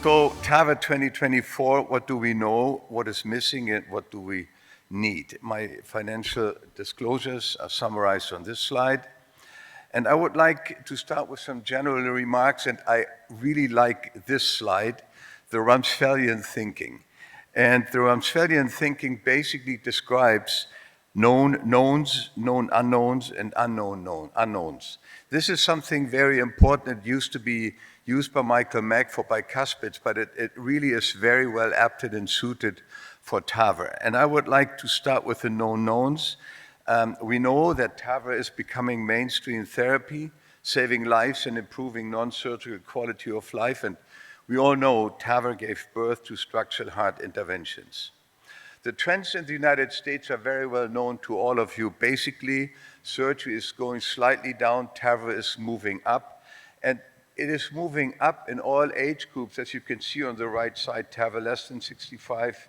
So TAVR 2024, what do we know, what is missing, and what do we need? My financial disclosures are summarized on this slide. And I would like to start with some general remarks, and I really like this slide, the Rumsfeldian thinking. And the Rumsfeldian thinking basically describes known knowns, known unknowns, and unknown unknowns. This is something very important. It used to be used by Michael Mack for bicuspids, but it really is very well apted and suited for TAVR. And I would like to start with the known knowns. We know that TAVR is becoming mainstream therapy, saving lives and improving non-surgical quality of life. And we all know TAVR gave birth to structural heart interventions. The trends in the United States are very well known to all of you. Basically, surgery is going slightly down, TAVR is moving up, and it is moving up in all age groups, as you can see on the right side, TAVR less than 65,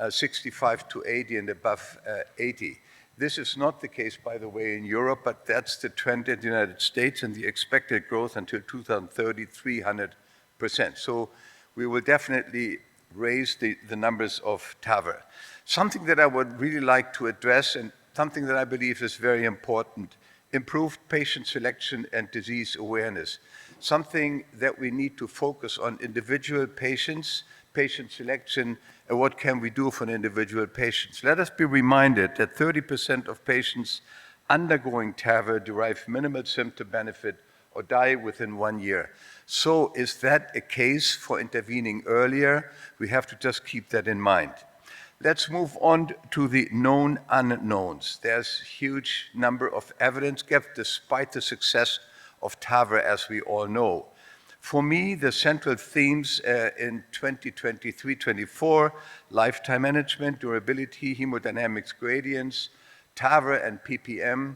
65 to 80 and above 80. This is not the case, by the way, in Europe, but that's the trend in the United States, and the expected growth until 2030, 300%. So we will definitely raise the numbers of TAVR. Something that I would really like to address, and something that I believe is very important, improved patient selection and disease awareness. Something that we need to focus on individual patients, patient selection, and what can we do for an individual patient. Let us be reminded that 30% of patients undergoing TAVR derive minimal symptom benefit or die within 1 year. So is that a case for intervening earlier? We have to just keep that in mind. Let's move on to the known unknowns. There's a huge number of evidence gaps despite the success of TAVR, as we all know. For me, the central themes in 2023-24, lifetime management, durability, hemodynamics gradients, TAVR and PPM,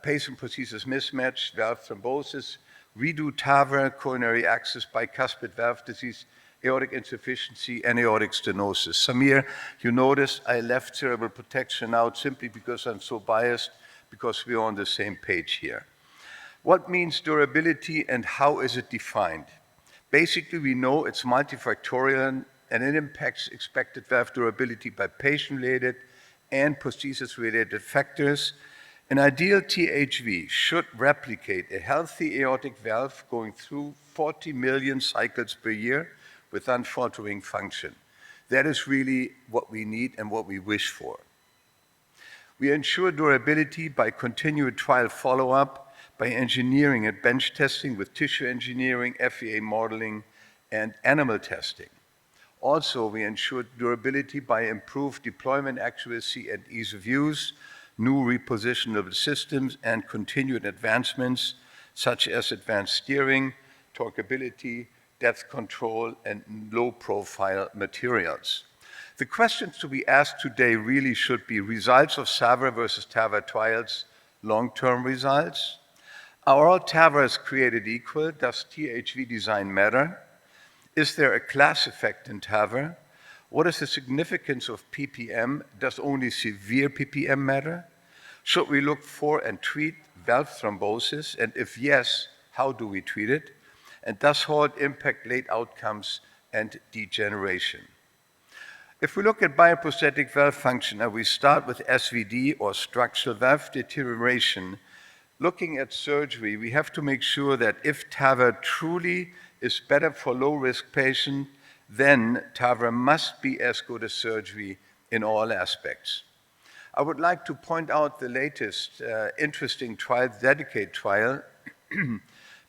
patient prosthesis mismatch, valve thrombosis, redo TAVR, coronary access, bicuspid valve disease, aortic insufficiency, and aortic stenosis. Samir, you notice I left cerebral protection out simply because I'm so biased, because we're on the same page here. What means durability and how is it defined? Basically, we know it's multifactorial and it impacts expected valve durability by patient-related and prosthesis-related factors. An ideal THV should replicate a healthy aortic valve going through 40 million cycles per year with unfaltering function. That is really what we need and what we wish for. We ensure durability by continued trial follow-up, by engineering and bench testing with tissue engineering, FEA modeling, and animal testing. Also, we ensure durability by improved deployment accuracy and ease of use, new repositionable systems, and continued advancements such as advanced steering, torqueability, depth control, and low-profile materials. The questions to be asked today really should be results of SAVR versus TAVR trials, long-term results. Are all TAVRs created equal? Does THV design matter? Is there a class effect in TAVR? What is the significance of PPM? Does only severe PPM matter? Should we look for and treat valve thrombosis? And if yes, how do we treat it? And does halt impact late outcomes and degeneration? If we look at bioprosthetic valve function and we start with SVD or structural valve deterioration, looking at surgery, we have to make sure that if TAVR truly is better for low-risk patients, then TAVR must be as good as surgery in all aspects. I would like to point out the latest interesting trial, the DEDICATE trial,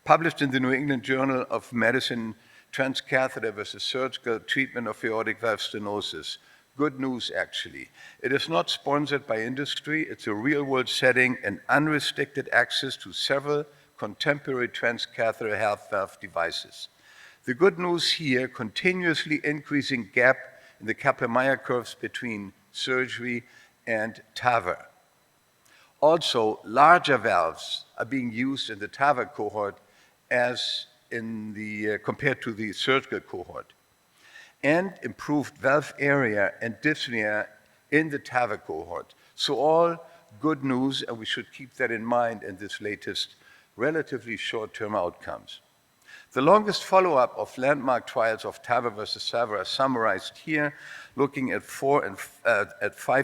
published in the New England Journal of Medicine, transcatheter versus surgical treatment of aortic valve stenosis. Good news, actually. It is not sponsored by industry. It's a real-world setting and unrestricted access to several contemporary transcatheter health valve devices. The good news here, continuously increasing gap in the Kaplan-Meier curves between surgery and TAVR. Also, larger valves are being used in the TAVR cohort as in the compared to the surgical cohort, and improved valve area and dyspnea in the TAVR cohort. So all good news, and we should keep that in mind in this latest relatively short-term outcomes. The longest follow-up of landmark trials of TAVR versus TAVR are summarized here, looking at 5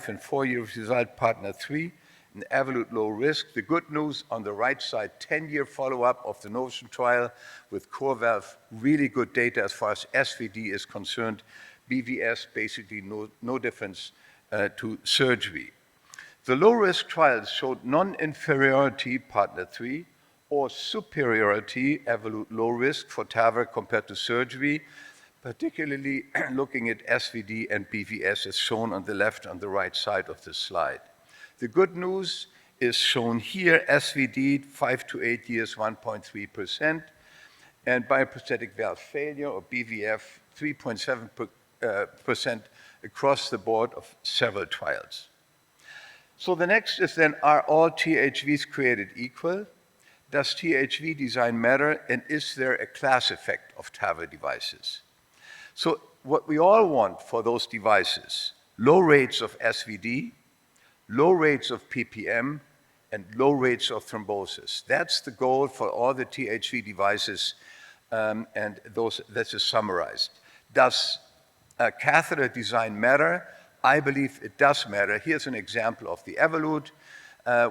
and 4 year result, partner 3, an Evolut low risk. The good news on the right side, 10-year follow-up of the Notion trial with core valve, really good data as far as SVD is concerned. BVS, basically no difference to surgery. The low-risk trials showed non-inferiority, partner 3, or superiority, Evolut low risk for TAVR compared to surgery, particularly looking at SVD and BVS as shown on the left and the right side of the slide. The good news is shown here, SVD 5 to 8 years, 1.3%, and bioprosthetic valve failure, or BVF, 3.7% across the board of several trials. So the next is then, are all THVs created equal? Does THV design matter, and is there a class effect of TAVR devices? So what we all want for those devices, low rates of SVD, low rates of PPM, and low rates of thrombosis. That's the goal for all the THV devices, and this is summarized. Does catheter design matter? I believe it does matter. Here's an example of the Evolut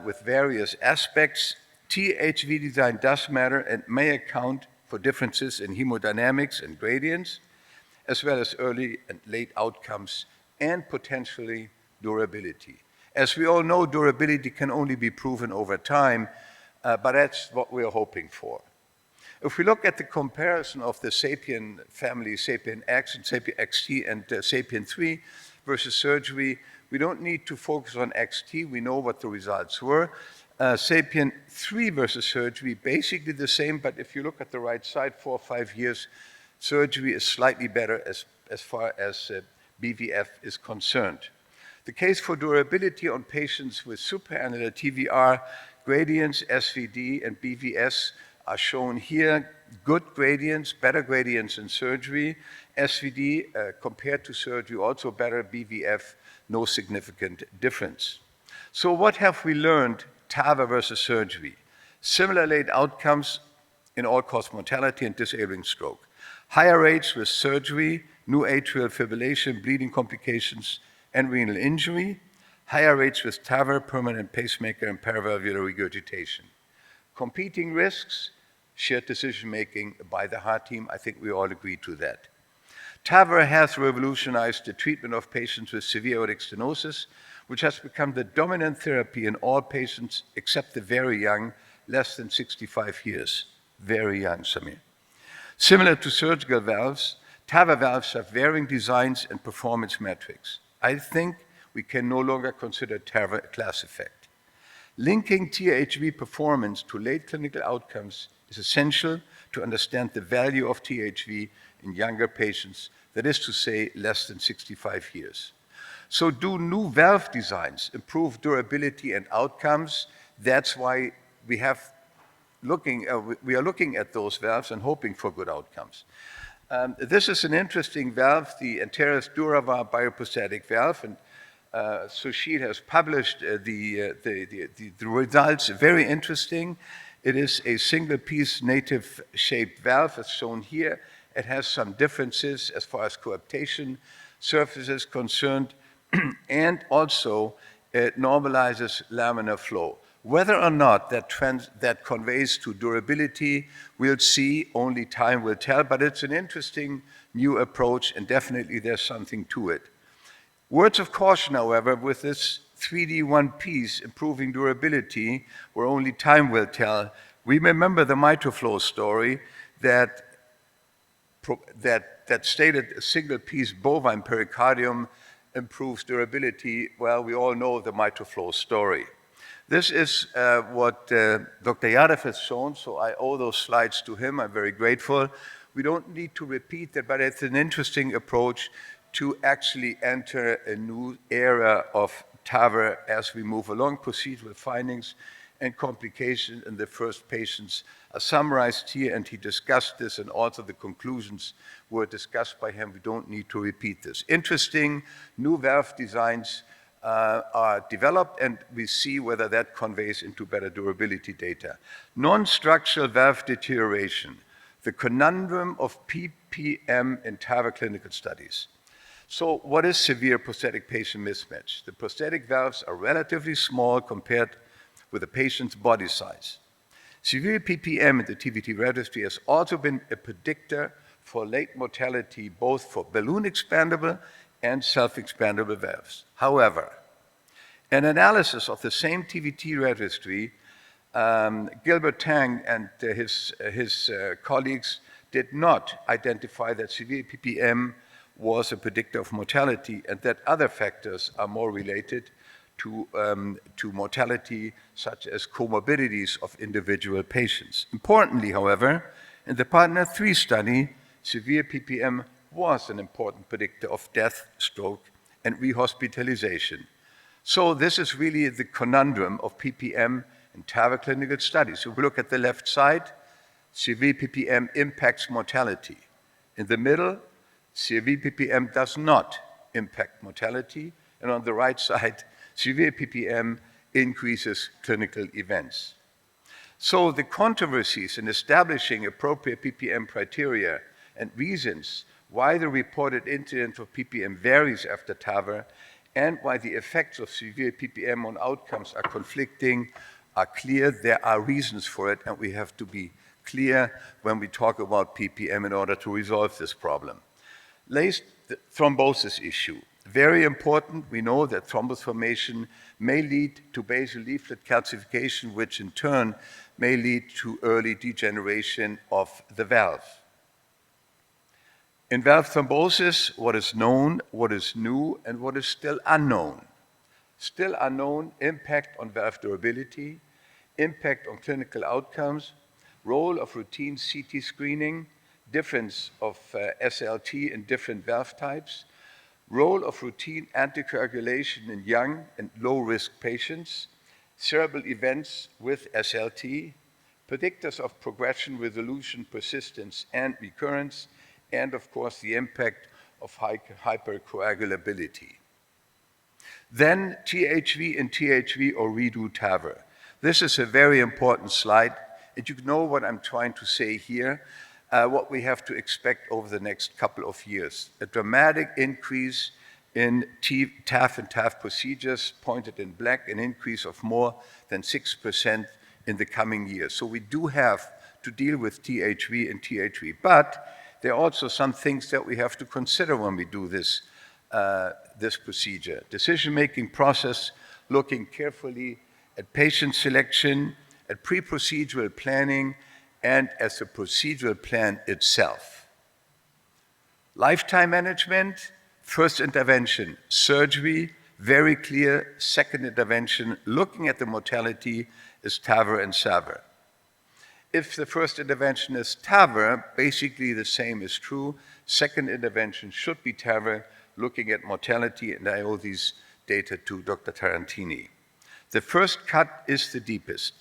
with various aspects. THV design does matter and may account for differences in hemodynamics and gradients, as well as early and late outcomes and potentially durability. As we all know, durability can only be proven over time, but that's what we're hoping for. If we look at the comparison of the SAPIEN family, SAPIEN X and SAPIEN XT and SAPIEN 3 versus surgery, we don't need to focus on XT. We know what the results were. SAPIEN 3 versus surgery, basically the same, but if you look at the right side, 4 or 5 years, surgery is slightly better as far as BVF is concerned. The case for durability on patients with supraannular TVR, gradients, SVD, and BVS are shown here. Good gradients, better gradients in surgery. SVD compared to surgery, also better. BVF, no significant difference. So what have we learned, TAVR versus surgery? Similar late outcomes in all-cause mortality and disabling stroke. Higher rates with surgery, new atrial fibrillation, bleeding complications, and renal injury. Higher rates with TAVR, permanent pacemaker, and paravalvular regurgitation. Competing risks, shared decision-making by the heart team. I think we all agree to that. TAVR has revolutionized the treatment of patients with severe aortic stenosis, which has become the dominant therapy in all patients except the very young, less than 65 years. Very young, Samir. Similar to surgical valves, TAVR valves have varying designs and performance metrics. I think we can no longer consider TAVR a class effect. Linking THV performance to late clinical outcomes is essential to understand the value of THV in younger patients, that is to say, less than 65 years. So do new valve designs improve durability and outcomes? That's why we are looking at those valves and hoping for good outcomes. This is an interesting valve, the Anteris Duravar bioprosthetic valve, and Sushil has published the results, very interesting. It is a single-piece native-shaped valve, as shown here. It has some differences as far as coaptation surface is concerned, and also it normalizes laminar flow. Whether or not that conveys to durability, we'll see, only time will tell, but it's an interesting new approach, and definitely there's something to it. Words of caution, however, with this 3D one piece improving durability, where only time will tell. We remember the MitraFlow story that stated a single piece bovine pericardium improves durability. Well, we all know the MitraFlow story. This is what Dr. Yadav has shown, so I owe those slides to him. I'm very grateful. We don't need to repeat that, but it's an interesting approach to actually enter a new era of TAVR as we move along. Procedural findings and complications in the first patients are summarized here, and he discussed this, and also the conclusions were discussed by him. We don't need to repeat this. Interesting new valve designs are developed, and we see whether that conveys into better durability data. Non-structural valve deterioration. the conundrum of PPM in TAVR clinical studies. So what is severe prosthetic patient mismatch? The prosthetic valves are relatively small compared with the patient's body size. Severe PPM in the TVT registry has also been a predictor for late mortality, both for balloon expandable and self-expandable valves. However, an analysis of the same TVT registry, Gilbert Tang and his colleagues did not identify that severe PPM was a predictor of mortality and that other factors are more related to mortality, such as comorbidities of individual patients. Importantly, however, in the PARTNER 3 study, severe PPM was an important predictor of death, stroke, and rehospitalization. So this is really the conundrum of PPM in TAVR clinical studies. So if we look at the left side, severe PPM impacts mortality. In the middle, severe PPM does not impact mortality. And on the right side, severe PPM increases clinical events. So the controversies in establishing appropriate PPM criteria and reasons why the reported incidence of PPM varies after TAVR and why the effects of severe PPM on outcomes are conflicting are clear. There are reasons for it, and we have to be clear when we talk about PPM in order to resolve this problem. Last, the thrombosis issue. Very important, we know that thrombus formation may lead to basal leaflet calcification, which in turn may lead to early degeneration of the valve. In valve thrombosis, what is known, what is new, and what is still unknown. Still unknown: impact on valve durability, impact on clinical outcomes, role of routine CT screening, difference of SLT in different valve types, role of routine anticoagulation in young and low-risk patients, cerebral events with SLT, predictors of progression, resolution, persistence, and recurrence, and of course the impact of hypercoagulability. Then THV and THV or redo TAVR. This is a very important slide, and you know what I'm trying to say here, what we have to expect over the next couple of years. A dramatic increase in TAV and TAV procedures, pointed in black, an increase of more than 6% in the coming years. So we do have to deal with THV and THV, but there are also some things that we have to consider when we do this, this procedure. Decision-making process, looking carefully at patient selection, at pre-procedural planning, and as the procedural plan itself. Lifetime management, first intervention, surgery, very clear. Second intervention, looking at the mortality, is TAVR and SAVR. If the first intervention is TAVR, basically the same is true. Second intervention should be TAVR, looking at mortality, and I owe these data to Dr. Tarantini. The first cut is the deepest.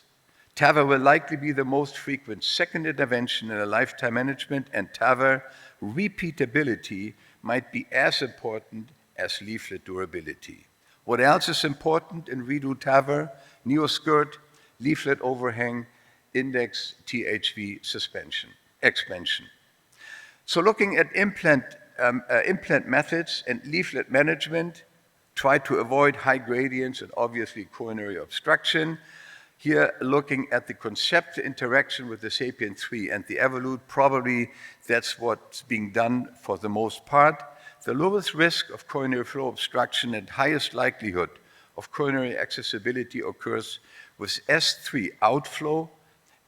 TAVR will likely be the most frequent second intervention in a lifetime management, and TAVR repeatability might be as important as leaflet durability. What else is important in redo TAVR? Neoskirt, leaflet overhang, index THV expansion. So looking at implant methods and leaflet management, try to avoid high gradients and obviously coronary obstruction. Here, looking at the conceptual interaction with the SAPIEN 3 and the Evolut, probably that's what's being done for the most part. The lowest risk of coronary flow obstruction and highest likelihood of coronary accessibility occurs with S3 outflow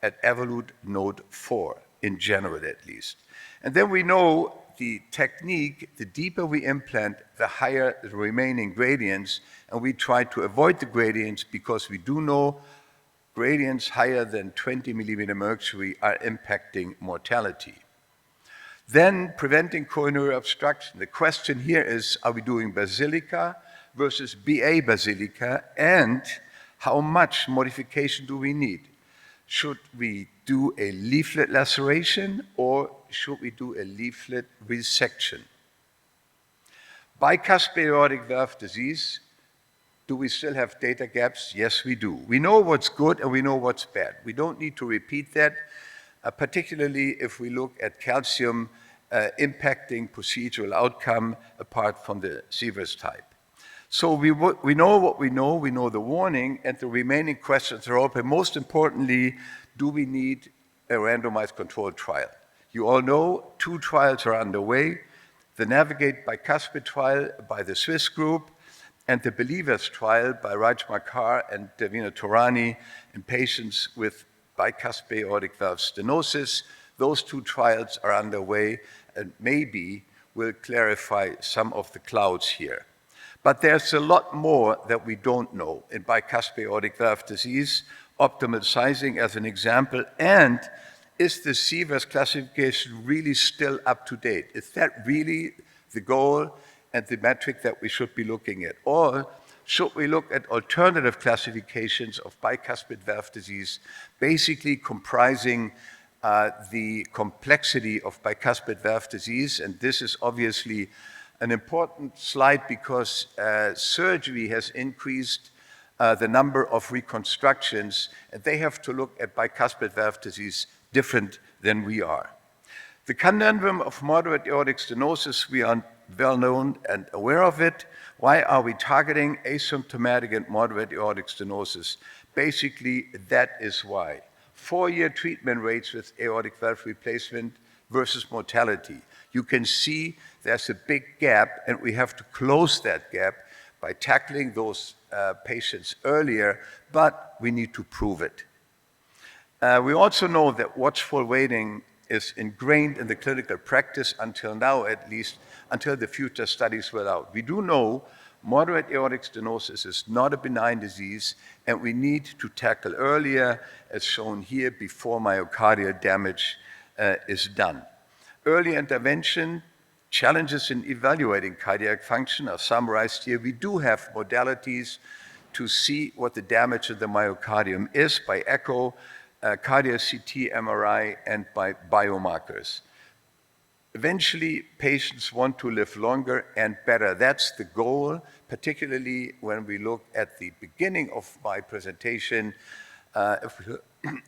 at Evolut node 4, in general at least. And then we know the technique: the deeper we implant, the higher the remaining gradients, and we try to avoid the gradients because we do know gradients higher than 20 millimeter mercury are impacting mortality. Then preventing coronary obstruction. The question here is, are we doing basilica versus BA basilica, and how much modification do we need? Should we do a leaflet laceration or should we do a leaflet resection? Bicuspid aortic valve disease, do we still have data gaps? Yes, we do. We know what's good and we know what's bad. We don't need to repeat that. particularly if we look at calcium impacting procedural outcome apart from the Sievers type. So we know what we know the warning, and the remaining questions are open. Most importantly, do we need a randomized controlled trial? You all know 2 trials are underway, the Navigate bicuspid trial by the Swiss group, and the Believers trial by Raj Makkar and Davina Torani in patients with bicuspid aortic valve stenosis. Those 2 trials are underway and maybe will clarify some of the clouds here. But there's a lot more that we don't know in bicuspid aortic valve disease, optimal sizing as an example, and is the Sievers classification really still up to date? Is that really the goal and the metric that we should be looking at? Or should we look at alternative classifications of bicuspid valve disease, basically comprising the complexity of bicuspid valve disease? And this is obviously an important slide because surgery has increased the number of reconstructions, and they have to look at bicuspid valve disease different than we are. The conundrum of moderate aortic stenosis, we are well known and aware of it. Why are we targeting asymptomatic and moderate aortic stenosis? Basically, that is why. 4-year treatment rates with aortic valve replacement versus mortality. You can see there's a big gap, and we have to close that gap by tackling those patients earlier, but we need to prove it. We also know that watchful waiting is ingrained in the clinical practice until now, at least, until the future studies will out. We do know moderate aortic stenosis is not a benign disease, and we need to tackle earlier, as shown here, before myocardial damage is done. Early intervention, challenges in evaluating cardiac function are summarized here. We do have modalities to see what the damage of the myocardium is by echo, cardiac CT, MRI, and by biomarkers. Eventually, patients want to live longer and better. That's the goal, particularly when we look at the beginning of my presentation.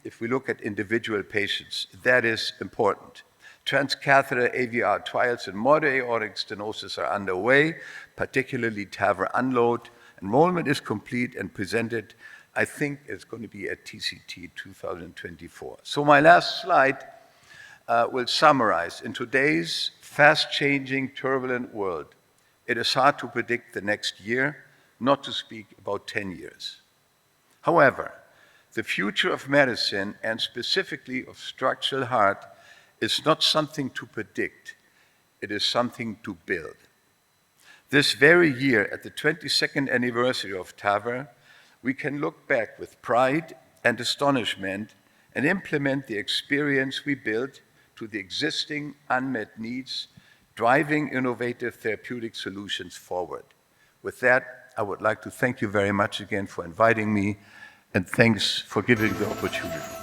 If we look at individual patients, that is important. Transcatheter AVR trials in moderate aortic stenosis are underway, particularly TAVR unload. Enrollment is complete and presented, I think it's going to be at TCT 2024. So my last slide will summarize. In today's fast-changing, turbulent world, it is hard to predict the next year, not to speak about 10 years. However, the future of medicine, and specifically of structural heart, is not something to predict. It is something to build. This very year, at the 22nd anniversary of TAVR, we can look back with pride and astonishment and implement the experience we built to the existing unmet needs, driving innovative therapeutic solutions forward. With that, I would like to thank you very much again for inviting me, and thanks for giving the opportunity.